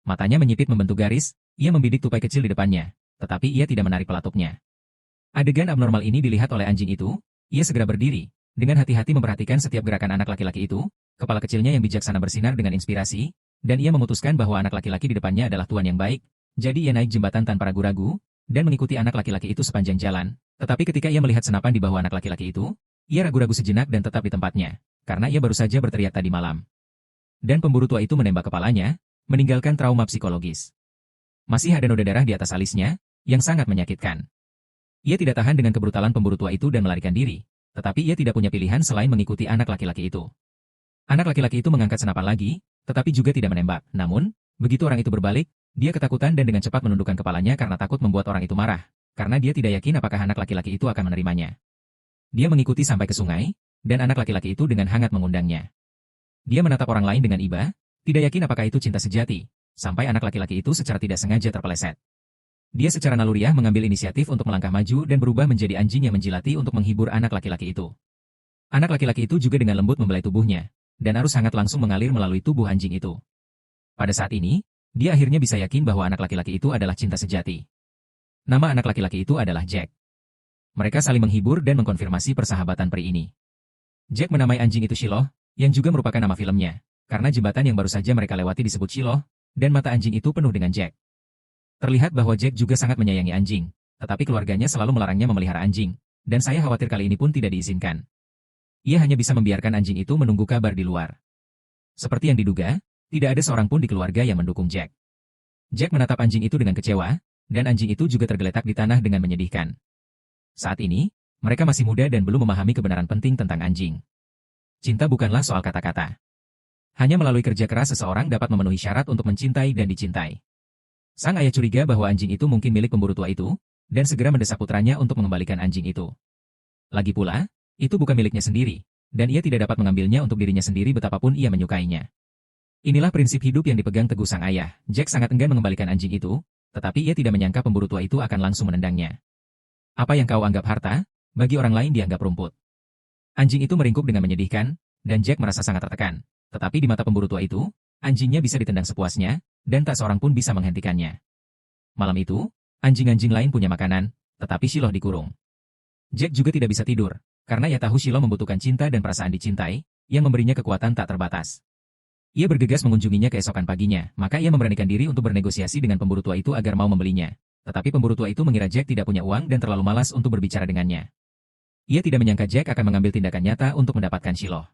Matanya menyipit membentuk garis, ia membidik tupai kecil di depannya, tetapi ia tidak menarik pelatupnya. Adegan abnormal ini dilihat oleh anjing itu, ia segera berdiri, dengan hati-hati memperhatikan setiap gerakan anak laki-laki itu, kepala kecilnya yang bijaksana bersinar dengan inspirasi, dan ia memutuskan bahwa anak laki-laki di depannya adalah tuan yang baik, jadi ia naik jembatan tanpa ragu-ragu, dan mengikuti anak laki-laki itu sepanjang jalan. Tetapi ketika ia melihat senapan di bahu anak laki-laki itu, ia ragu-ragu sejenak dan tetap di tempatnya, karena ia baru saja berteriak tadi malam. Dan pemburu tua itu menembak kepalanya, meninggalkan trauma psikologis. Masih ada noda darah di atas alisnya, yang sangat menyakitkan. Ia tidak tahan dengan kebrutalan pemburu tua itu dan melarikan diri, tetapi ia tidak punya pilihan selain mengikuti anak laki-laki itu. Anak laki-laki itu mengangkat senapan lagi, tetapi juga tidak menembak. Namun, begitu orang itu berbalik, dia ketakutan dan dengan cepat menundukkan kepalanya karena takut membuat orang itu marah, karena dia tidak yakin apakah anak laki-laki itu akan menerimanya. Dia mengikuti sampai ke sungai, dan anak laki-laki itu dengan hangat mengundangnya. Dia menatap orang lain dengan iba, tidak yakin apakah itu cinta sejati, sampai anak laki-laki itu secara tidak sengaja terpeleset. Dia secara naluriah mengambil inisiatif untuk melangkah maju dan berubah menjadi anjing yang menjilati untuk menghibur anak laki-laki itu. Anak laki-laki itu juga dengan lembut membelai tubuhnya, dan arus hangat langsung mengalir melalui tubuh anjing itu. Pada saat ini, dia akhirnya bisa yakin bahwa anak laki-laki itu adalah cinta sejati. Nama anak laki-laki itu adalah Jack. Mereka saling menghibur dan mengkonfirmasi persahabatan peri ini. Jack menamai anjing itu Shiloh, yang juga merupakan nama filmnya, karena jembatan yang baru saja mereka lewati disebut Shiloh, dan mata anjing itu penuh dengan Jack. Terlihat bahwa Jack juga sangat menyayangi anjing, tetapi keluarganya selalu melarangnya memelihara anjing, dan saya khawatir kali ini pun tidak diizinkan. Ia hanya bisa membiarkan anjing itu menunggu kabar di luar. Seperti yang diduga, tidak ada seorang pun di keluarga yang mendukung Jack. Jack menatap anjing itu dengan kecewa, dan anjing itu juga tergeletak di tanah dengan menyedihkan. Saat ini, mereka masih muda dan belum memahami kebenaran penting tentang anjing. Cinta bukanlah soal kata-kata. Hanya melalui kerja keras seseorang dapat memenuhi syarat untuk mencintai dan dicintai. Sang ayah curiga bahwa anjing itu mungkin milik pemburu tua itu, dan segera mendesak putranya untuk mengembalikan anjing itu. Lagi pula, itu bukan miliknya sendiri, dan ia tidak dapat mengambilnya untuk dirinya sendiri betapapun ia menyukainya. Inilah prinsip hidup yang dipegang teguh sang ayah. Jack sangat enggan mengembalikan anjing itu, tetapi ia tidak menyangka pemburu tua itu akan langsung menendangnya. Apa yang kau anggap harta, bagi orang lain dianggap rumput. Anjing itu meringkuk dengan menyedihkan, dan Jack merasa sangat tertekan. Tetapi di mata pemburu tua itu, anjingnya bisa ditendang sepuasnya, dan tak seorang pun bisa menghentikannya. Malam itu, anjing-anjing lain punya makanan, tetapi Shiloh dikurung. Jack juga tidak bisa tidur, karena ia tahu Shiloh membutuhkan cinta dan perasaan dicintai, yang memberinya kekuatan tak terbatas. Ia bergegas mengunjunginya keesokan paginya, maka ia memberanikan diri untuk bernegosiasi dengan pemburu tua itu agar mau membelinya. Tetapi pemburu tua itu mengira Jack tidak punya uang dan terlalu malas untuk berbicara dengannya. Ia tidak menyangka Jack akan mengambil tindakan nyata untuk mendapatkan Shiloh.